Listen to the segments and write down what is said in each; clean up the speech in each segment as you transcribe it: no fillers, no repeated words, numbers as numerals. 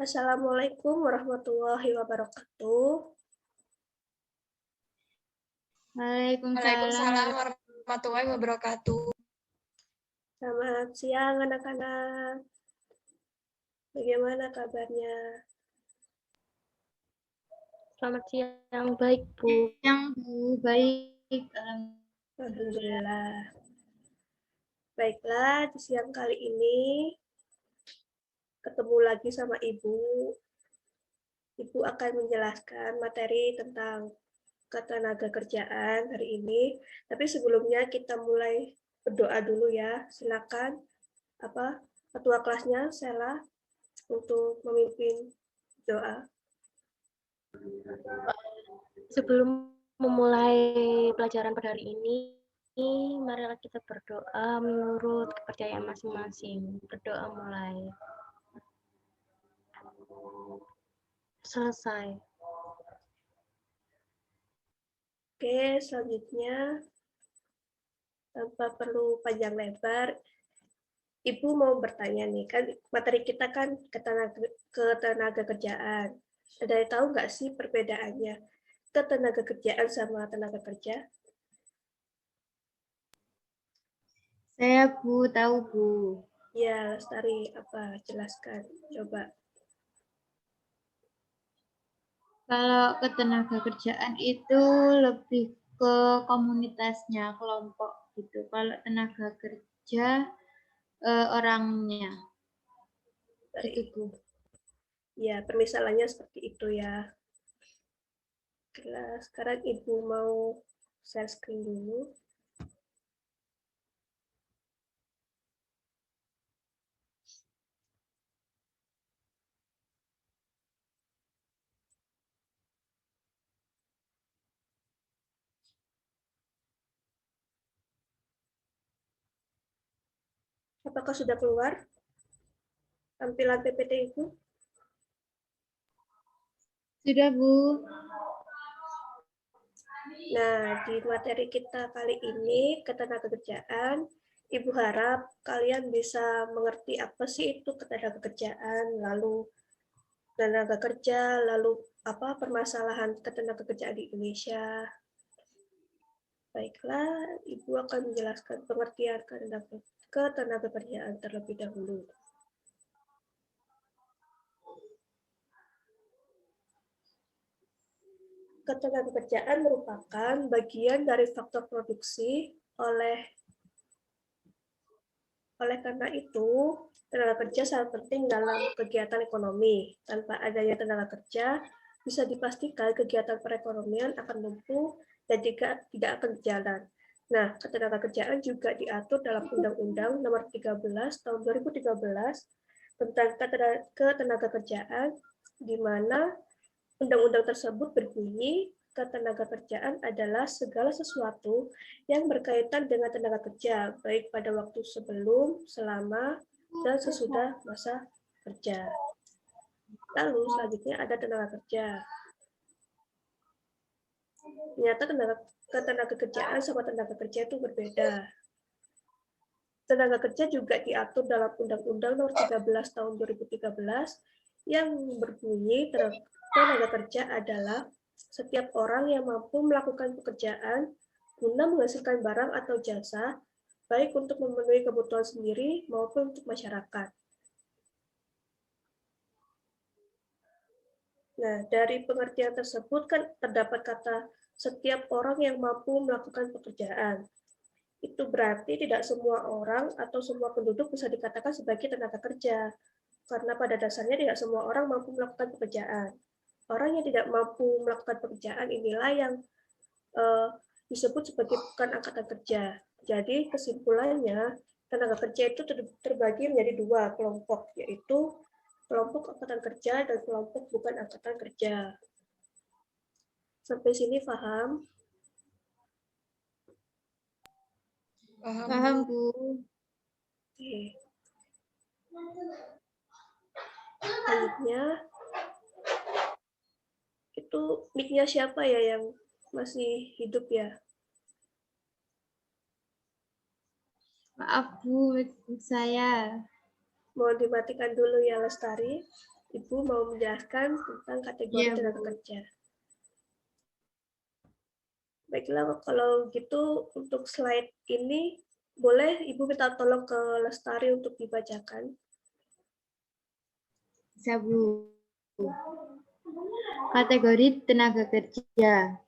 Assalamualaikum warahmatullahi wabarakatuh. Waalaikumsalam warahmatullahi wabarakatuh. Selamat siang anak-anak. Bagaimana kabarnya? Selamat siang, baik Bu. Siang Bu, baik. Alhamdulillah. Baiklah, di siang kali ini ketemu lagi sama Ibu. Ibu akan menjelaskan materi tentang ketenaga kerjaan hari ini. Tapi sebelumnya kita mulai berdoa dulu ya. Silakan ketua kelasnya Sela untuk memimpin doa. Sebelum memulai pelajaran pada hari ini, marilah kita berdoa menurut kepercayaan masing-masing. Berdoa mulai. Selesai. Oke, selanjutnya tanpa perlu panjang lebar, Ibu mau bertanya nih, kan materi kita kan ketenaga kerjaan. Ada yang tahu nggak sih perbedaannya ketenaga kerjaan sama tenaga kerja? Saya Bu, tahu Bu. Ya, Lestari, jelaskan, coba. Kalau ketenaga kerjaan itu lebih ke komunitasnya, kelompok gitu. Kalau tenaga kerja orangnya. Itu Bu. Ya, permisalannya seperti itu ya. Sekarang Ibu mau share screen dulu. Apakah sudah keluar tampilan PPT Ibu? Sudah Bu. Nah, di materi kita kali ini, ketenagakerjaan, Ibu harap kalian bisa mengerti apa sih itu ketenagakerjaan, lalu tenaga kerja, lalu apa permasalahan ketenagakerjaan di Indonesia. Baiklah, Ibu akan menjelaskan pengertian ketenagakerjaan terlebih dahulu. Ketenagakerjaan merupakan bagian dari faktor produksi. Oleh karena itu, tenaga kerja sangat penting dalam kegiatan ekonomi. Tanpa adanya tenaga kerja, bisa dipastikan kegiatan perekonomian akan lumpuh dan tidak akan berjalan. Nah, ketenagakerjaan juga diatur dalam Undang-Undang Nomor 13 Tahun 2013 tentang ketenagakerjaan, di mana undang-undang tersebut berbunyi ketenagakerjaan adalah segala sesuatu yang berkaitan dengan tenaga kerja, baik pada waktu sebelum, selama, dan sesudah masa kerja. Lalu selanjutnya ada tenaga kerja. Ternyata ketenaga kerjaan sama tenaga kerja itu berbeda. Tenaga kerja juga diatur dalam Undang-Undang Nomor 13 Tahun 2013 yang berbunyi tenaga kerja adalah setiap orang yang mampu melakukan pekerjaan guna menghasilkan barang atau jasa, baik untuk memenuhi kebutuhan sendiri maupun untuk masyarakat. Nah, dari pengertian tersebut kan terdapat kata setiap orang yang mampu melakukan pekerjaan. Itu berarti tidak semua orang atau semua penduduk bisa dikatakan sebagai tenaga kerja, karena pada dasarnya tidak semua orang mampu melakukan pekerjaan. Orang yang tidak mampu melakukan pekerjaan inilah yang disebut sebagai bukan angkatan kerja. Jadi kesimpulannya, tenaga kerja itu terbagi menjadi dua kelompok, yaitu kelompok angkatan kerja dan kelompok bukan angkatan kerja. Sampai sini paham? Paham Bu. Oke. Selanjutnya, itu mic-nya siapa ya yang masih hidup ya? Maaf Bu, saya. Mohon dimatikan dulu ya Lestari. Ibu mau menjelaskan tentang kategori Iya, tenaga Bu. kerja. Baiklah, kalau gitu untuk slide ini boleh Ibu minta tolong ke Lestari untuk dibacakan. Bisa, Bu. Kategori tenaga kerja.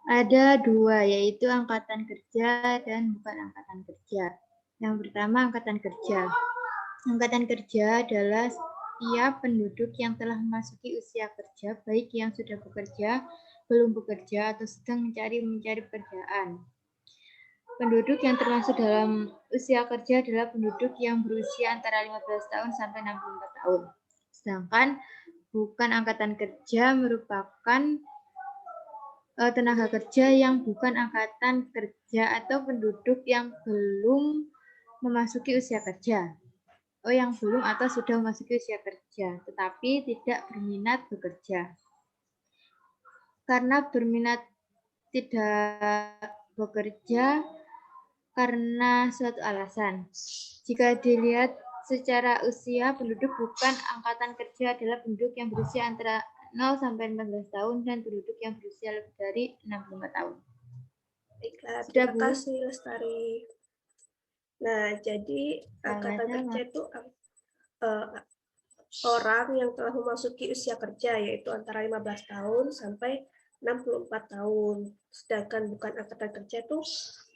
Ada dua, yaitu angkatan kerja dan bukan angkatan kerja. Yang pertama, angkatan kerja. Angkatan kerja adalah setiap penduduk yang telah memasuki usia kerja, baik yang sudah bekerja, belum bekerja, atau sedang mencari pekerjaan. Penduduk yang termasuk dalam usia kerja adalah penduduk yang berusia antara 15 tahun sampai 64 tahun. Sedangkan bukan angkatan kerja merupakan tenaga kerja yang bukan angkatan kerja atau penduduk yang belum memasuki usia kerja. Yang belum atau sudah memasuki usia kerja, tetapi tidak berminat bekerja. Karena berminat tidak bekerja karena suatu alasan. Jika dilihat secara usia, penduduk bukan angkatan kerja adalah penduduk yang berusia antara 0 sampai 14 tahun dan penduduk yang berusia lebih dari 65 tahun. Baiklah, Sudah, terima Bu? kasih Lestari. Nah, jadi angkatan kerja itu orang yang telah memasuki usia kerja, yaitu antara 15 tahun sampai 64 tahun. Sedangkan bukan angkatan kerja itu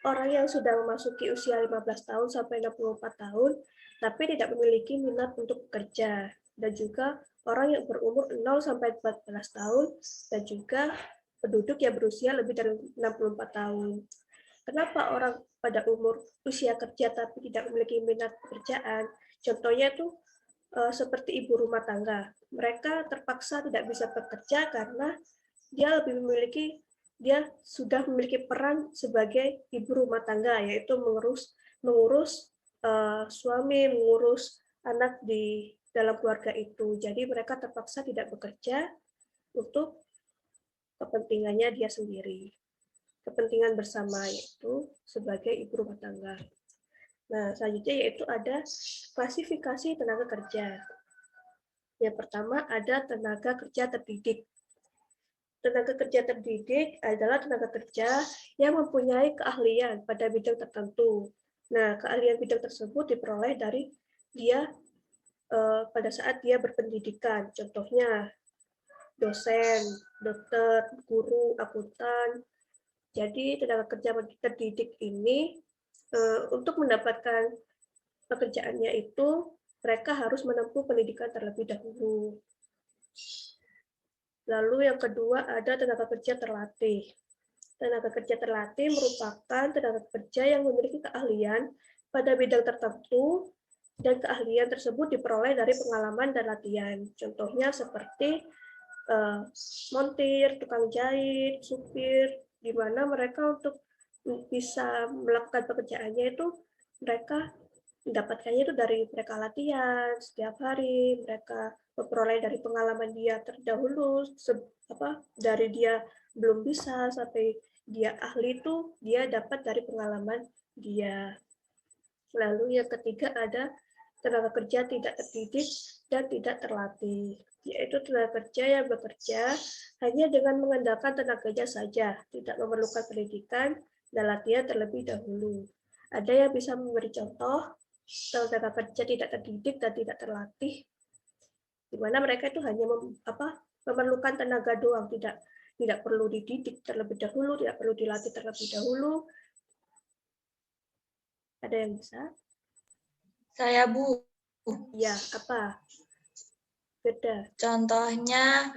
orang yang sudah memasuki usia 15 tahun sampai 64 tahun, tapi tidak memiliki minat untuk bekerja. Dan juga orang yang berumur 0 sampai 14 tahun, dan juga penduduk yang berusia lebih dari 64 tahun. Kenapa orang pada umur usia kerja tapi tidak memiliki minat pekerjaan? Contohnya tuh seperti ibu rumah tangga. Mereka terpaksa tidak bisa bekerja karena dia sudah memiliki peran sebagai ibu rumah tangga, yaitu mengurus suami, mengurus anak di dalam keluarga itu. Jadi mereka terpaksa tidak bekerja untuk kepentingannya dia sendiri, kepentingan bersama, yaitu sebagai ibu rumah tangga. Nah, selanjutnya yaitu ada klasifikasi tenaga kerja. Yang pertama ada tenaga kerja terdidik. Tenaga kerja terdidik adalah tenaga kerja yang mempunyai keahlian pada bidang tertentu. Nah, keahlian bidang tersebut diperoleh dari dia pada saat dia berpendidikan. Contohnya dosen, dokter, guru, akuntan. Jadi tenaga kerja terdidik ini untuk mendapatkan pekerjaannya itu mereka harus menempuh pendidikan terlebih dahulu. Lalu yang kedua ada tenaga kerja terlatih. Tenaga kerja terlatih merupakan tenaga kerja yang memiliki keahlian pada bidang tertentu dan keahlian tersebut diperoleh dari pengalaman dan latihan. Contohnya seperti montir, tukang jahit, supir, di mana mereka untuk bisa melakukan pekerjaannya itu mereka mendapatkannya itu dari mereka latihan setiap hari, mereka memperoleh dari pengalaman dia terdahulu, dari dia belum bisa sampai dia ahli itu dia dapat dari pengalaman dia. Lalu yang ketiga ada tenaga kerja tidak terdidik dan tidak terlatih, yaitu tenaga kerja yang bekerja hanya dengan mengandalkan tenaganya saja, tidak memerlukan pendidikan dan latihan terlebih dahulu. Ada yang bisa memberi contoh tenaga kerja tidak terdidik dan tidak terlatih, di mana mereka itu hanya memerlukan tenaga doang, tidak perlu dididik terlebih dahulu, tidak perlu dilatih terlebih dahulu. Ada yang bisa? Saya, Bu. Ya, apa? Beda. Contohnya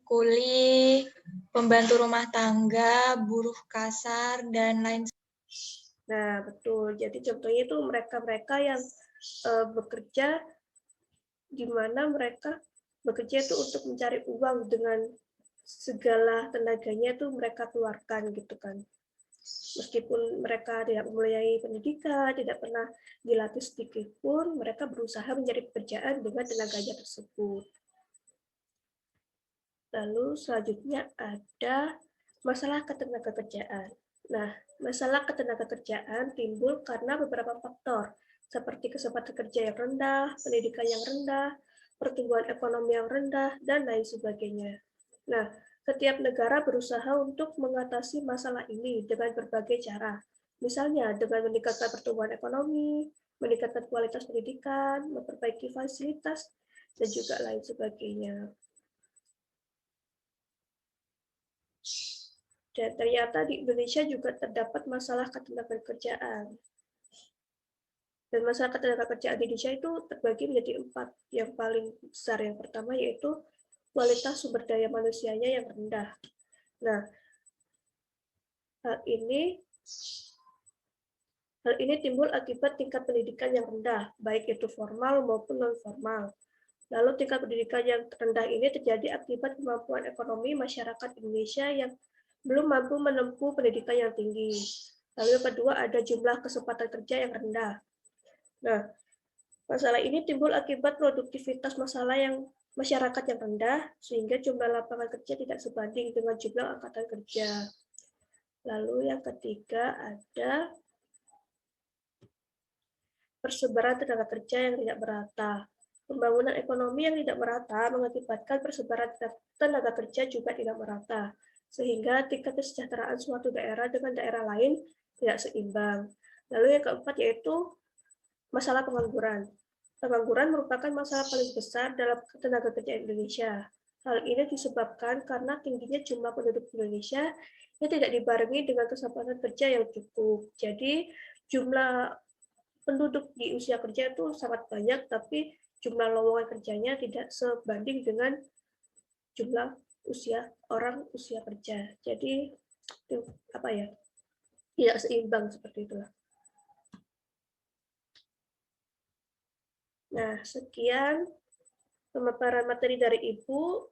kuli, pembantu rumah tangga, buruh kasar, dan lain sebagainya. Nah, betul. Jadi contohnya itu mereka-mereka yang bekerja di mana mereka bekerja itu untuk mencari uang dengan segala tenaganya itu mereka keluarkan gitu kan. Meskipun mereka tidak memulai pendidikan, tidak pernah dilatih sedikit pun, mereka berusaha mencari pekerjaan dengan tenaganya tersebut. Lalu selanjutnya ada masalah ketenagakerjaan. Nah, masalah ketenagakerjaan timbul karena beberapa faktor, seperti kesempatan kerja yang rendah, pendidikan yang rendah, pertumbuhan ekonomi yang rendah, dan lain sebagainya. Nah, setiap negara berusaha untuk mengatasi masalah ini dengan berbagai cara. Misalnya dengan meningkatkan pertumbuhan ekonomi, meningkatkan kualitas pendidikan, memperbaiki fasilitas, dan juga lain sebagainya. Dan ternyata di Indonesia juga terdapat masalah ketenagakerjaan. Dan masalah ketenagakerjaan di Indonesia itu terbagi menjadi 4. Yang paling besar yang pertama yaitu kualitas sumber daya manusianya yang rendah. Nah, hal ini timbul akibat tingkat pendidikan yang rendah, baik itu formal maupun non-formal. Lalu tingkat pendidikan yang rendah ini terjadi akibat kemampuan ekonomi masyarakat Indonesia yang belum mampu menempuh pendidikan yang tinggi. Lalu yang kedua ada jumlah kesempatan kerja yang rendah. Nah, masalah ini timbul akibat produktivitas masyarakat yang rendah, sehingga jumlah lapangan kerja tidak sebanding dengan jumlah angkatan kerja. Lalu yang ketiga ada persebaran tenaga kerja yang tidak merata. Pembangunan ekonomi yang tidak merata mengakibatkan persebaran tenaga kerja juga tidak merata, sehingga tingkat kesejahteraan suatu daerah dengan daerah lain tidak seimbang. Lalu yang keempat yaitu masalah pengangguran. Pengangguran merupakan masalah paling besar dalam tenaga kerja Indonesia. Hal ini disebabkan karena tingginya jumlah penduduk Indonesia yang tidak dibarengi dengan kesempatan kerja yang cukup. Jadi jumlah penduduk di usia kerja itu sangat banyak, tapi jumlah lowongan kerjanya tidak sebanding dengan jumlah orang usia kerja. Jadi tidak seimbang seperti itulah. Nah, sekian pemaparan materi dari Ibu.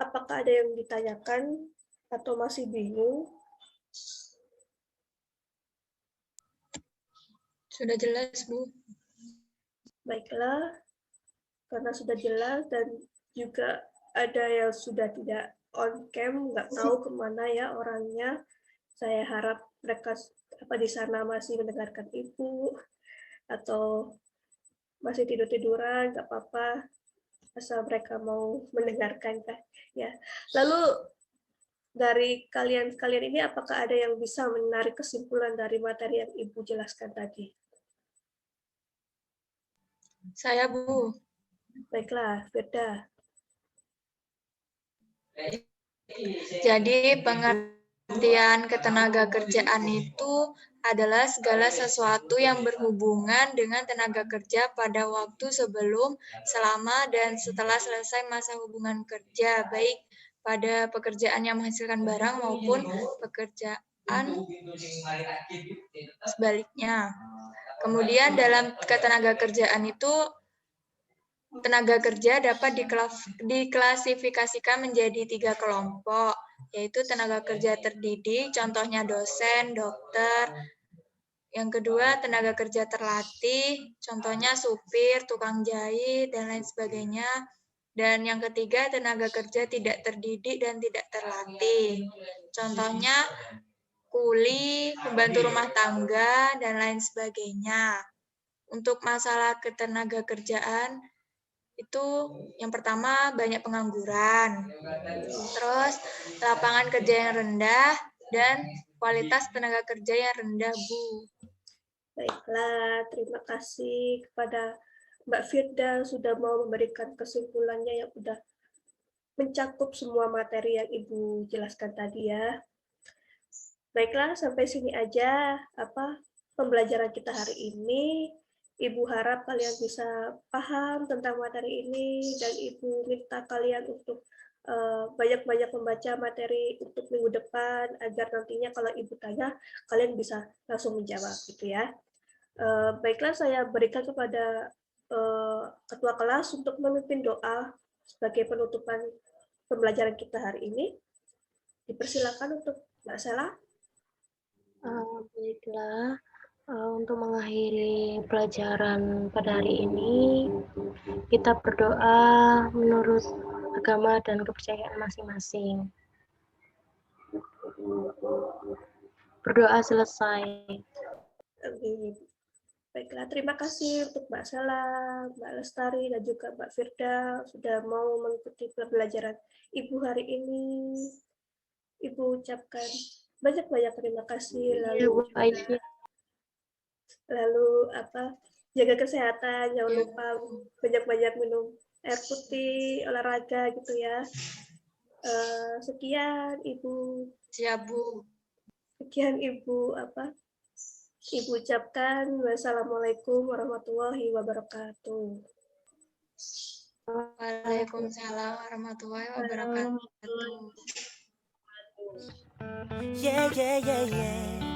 Apakah ada yang ditanyakan atau masih bingung? Sudah jelas, Bu. Baiklah, karena sudah jelas dan juga ada yang sudah tidak on cam, nggak tahu kemana ya orangnya. Saya harap mereka di sana masih mendengarkan Ibu, atau masih tidur-tiduran, nggak apa-apa, asal mereka mau mendengarkan. Ya. Lalu dari kalian ini, apakah ada yang bisa menarik kesimpulan dari materi yang Ibu jelaskan tadi? Saya, Bu. Baiklah, Firda. Jadi pengertian ketenaga kerjaan itu adalah segala sesuatu yang berhubungan dengan tenaga kerja pada waktu sebelum, selama, dan setelah selesai masa hubungan kerja, baik pada pekerjaan yang menghasilkan barang maupun pekerjaan sebaliknya. Kemudian dalam ketenaga kerjaan itu, tenaga kerja dapat diklasifikasikan menjadi 3 kelompok, yaitu tenaga kerja terdidik, contohnya dosen, dokter. Yang kedua, tenaga kerja terlatih, contohnya supir, tukang jahit, dan lain sebagainya. Dan yang ketiga, tenaga kerja tidak terdidik dan tidak terlatih. Contohnya kuli, pembantu rumah tangga, dan lain sebagainya. Untuk masalah ketenaga kerjaan, itu yang pertama banyak pengangguran, terus lapangan kerja yang rendah, dan kualitas tenaga kerja yang rendah, Bu. Baiklah, terima kasih kepada Mbak Firda sudah mau memberikan kesimpulannya yang sudah mencakup semua materi yang Ibu jelaskan tadi ya. Baiklah, sampai sini aja pembelajaran kita hari ini. Ibu harap kalian bisa paham tentang materi ini, dan Ibu minta kalian untuk banyak-banyak membaca materi untuk minggu depan, agar nantinya kalau Ibu tanya, kalian bisa langsung menjawab gitu ya. Baiklah, saya berikan kepada Ketua kelas untuk memimpin doa sebagai penutupan pembelajaran kita hari ini. Dipersilakan untuk Mbak Sela. Baiklah. Untuk mengakhiri pelajaran pada hari ini, kita berdoa menurut agama dan kepercayaan masing-masing. Berdoa selesai. Amin. Baiklah, terima kasih untuk Mbak Sela, Mbak Lestari, dan juga Mbak Firda sudah mau mengikuti pembelajaran Ibu hari ini. Ibu ucapkan banyak-banyak terima kasih. Iya, Bu Aisyah. Lalu jaga kesehatan, jangan lupa banyak-banyak minum air putih, olahraga gitu ya. Sekian Ibu. Siap, Bu. Sekian Ibu Ibu ucapkan wassalamualaikum warahmatullahi wabarakatuh. Waalaikumsalam warahmatullahi wabarakatuh. Yeah, yeah, yeah, yeah.